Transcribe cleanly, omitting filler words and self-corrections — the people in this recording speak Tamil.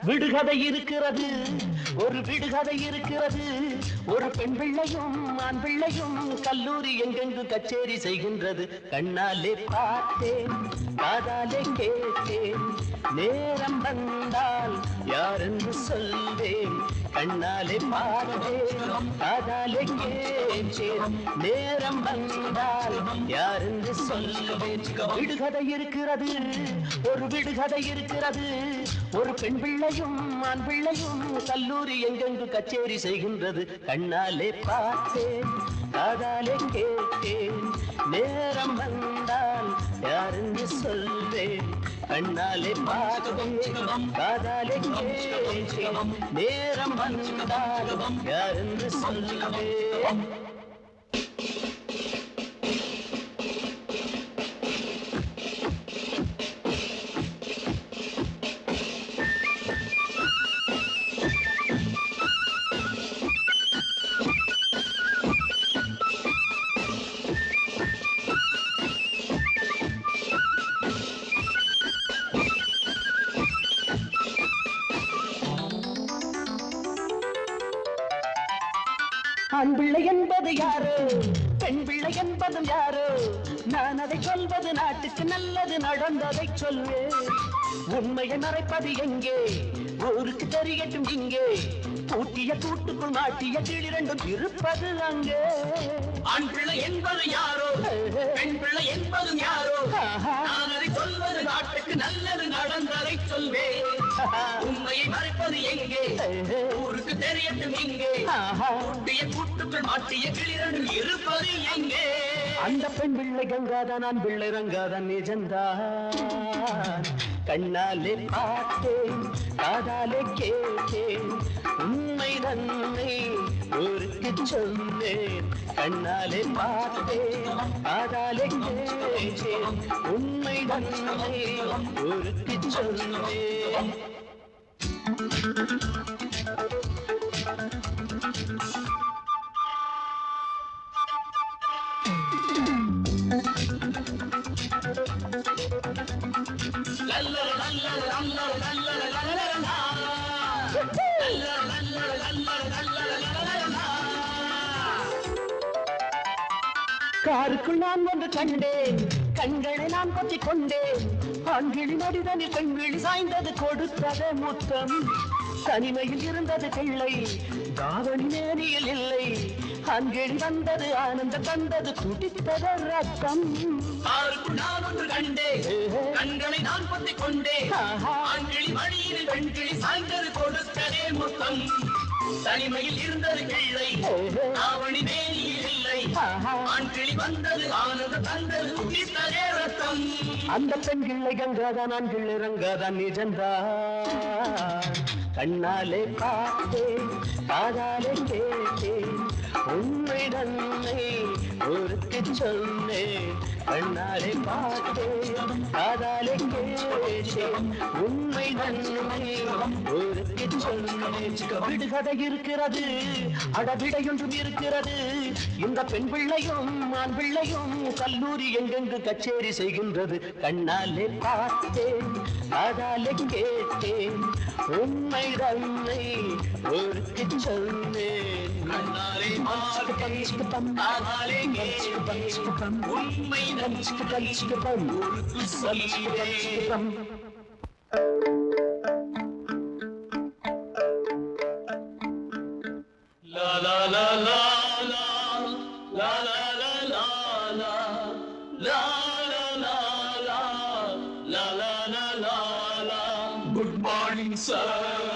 விடுகதை இருக்கிறது, ஒரு விடுகதை இருக்கிறது. ஒரு பெண் பிள்ளையும் ஆண் பிள்ளையும் கல்லூரி எங்கெங்கு கச்சேரி செய்கின்றது. கண்ணாலே பார்த்தேன், காதாலே கேட்டேன், நேரம் வந்தால் யாரென்று சொல்வேன். கண்ணாலே பார்த்தேன், காதாலே கேட்டேன், நேரம் வந்தால் யாரென்று சொல்வேன். விடுகதை இருக்கிறது, ஒரு விடுகதை இருக்கிறது. ஒரு பெண் பிள்ளையும் ஆண் பிள்ளையும் கல்லூரி எங்கெங்கு கச்சேரி செய்கின்றது. கண்ணாலே பார்த்தேன், காதாலே கேட்டேன், நேரம் வந்தால் யாரென்று சொல்வேன். கண்ணாலே பார்த்தேன், காதாலே கேட்டேன், நேரம் வந்தால் யாரென்று சொல்வேன். ஆண் பிள்ளை என்பது யாரோ, பெண் பிள்ளை என்பதும் யாரோ. நான் அதை சொல்வது நாட்டுக்கு நல்லது, நடந்ததை சொல்வேன். உண்மையை மறைப்பது எங்கே, ஊருக்கு தெரியட்டும் இங்கே. பூட்டிய கூட்டுக்குள் மாட்டிய கிளிரண்டும் இருப்பது அங்கே. ஆண் பிள்ளை என்பது யாரோ, பெண் பிள்ளை என்பதும் யாரோ. நான் அதை சொல்வது நாட்டுக்கு நல்லது, நடந்ததை சொல்வேன். உண்மையை மறைப்பது எங்கே, ஊருக்கு தெரியட்டும் இங்கே. பூட்டிய கூட்டுக்குள் மாட்டிய கிளிரண்டும் இருப்பது எங்கே. அந்த பெண் பிள்ளை கங்காதான், ஆண் பிள்ளை ரங்காதான், நிஜந்தான். கண்ணாலே பார்த்தேன், காதாலே கேட்டேன், உண்மை தன்னை ஊருக்கு சொன்னேன். கண்ணாலே பார்த்தேன், காதாலே கேட்டேன், உண்மை தன்னை ஊருக்கு சொன்னேன். காருக்குள் நான் ஒன்று கண்டேன், கண்களை நான் பற்றிக் கொண்டேன். ஆண்கிளி நடிதனில் பெண்கிளி சாய்ந்தது, கொடுத்தது முத்தம். தனிமையில் இருந்தது பிள்ளை, தாவணி மேனியில் இல்லை. ஆண்கிளி வந்தது, ஆனந்தம் தந்தது, துடித்தது ரத்தம். காருக்குள் நான் ஒன்று கண்டேன், கண்களை நான் பற்றிக் கொண்டேன். ஆண்கிளி மணியில் பெண்கிளி சாய்ந்தது, கொடுத்ததே முத்தம். தனிமையில் இருந்தது பிள்ளை, தாவணி மேனியில் இல்லை. ஆண்கிளி வந்தது, ஆனந்தம் தந்தது, துடித்ததே ரத்தம். அந்த பெண் கிள்ளை கங்காதான், ஆண் கிள்ளை ரங்காதான், நிஜந்தான். கண்ணாலே பார்த்தேன், காதாலே கேட்டேன், உண்மை தன்னை ஊருக்கு சொன்னேன். கண்ணாலே பார்த்தேன், காதாலே கேட்டேன், உண்மை தன்னை ஊருக்கு சொன்னேன். விடுகதை இருக்கிறது, அடவிடையொன்றும் இருக்கிறது. இந்த பெண் பிள்ளையும் ஆண் பிள்ளையும் கல்லூரி எங்கெங்கு கச்சேரி செய்கின்றது. கண்ணாலே பார்த்தேன், காதாலே கேட்டேன், உண்மை தன்னை ஊருக்கு சொன்னேன். கண்ணாலே பார்த்தேன், காதாலே கேட்டேன், உண்மை தன்னை ஊருக்கு சொன்னேன். La la la la la la la la la la la la la la la la la la. Good morning, sir.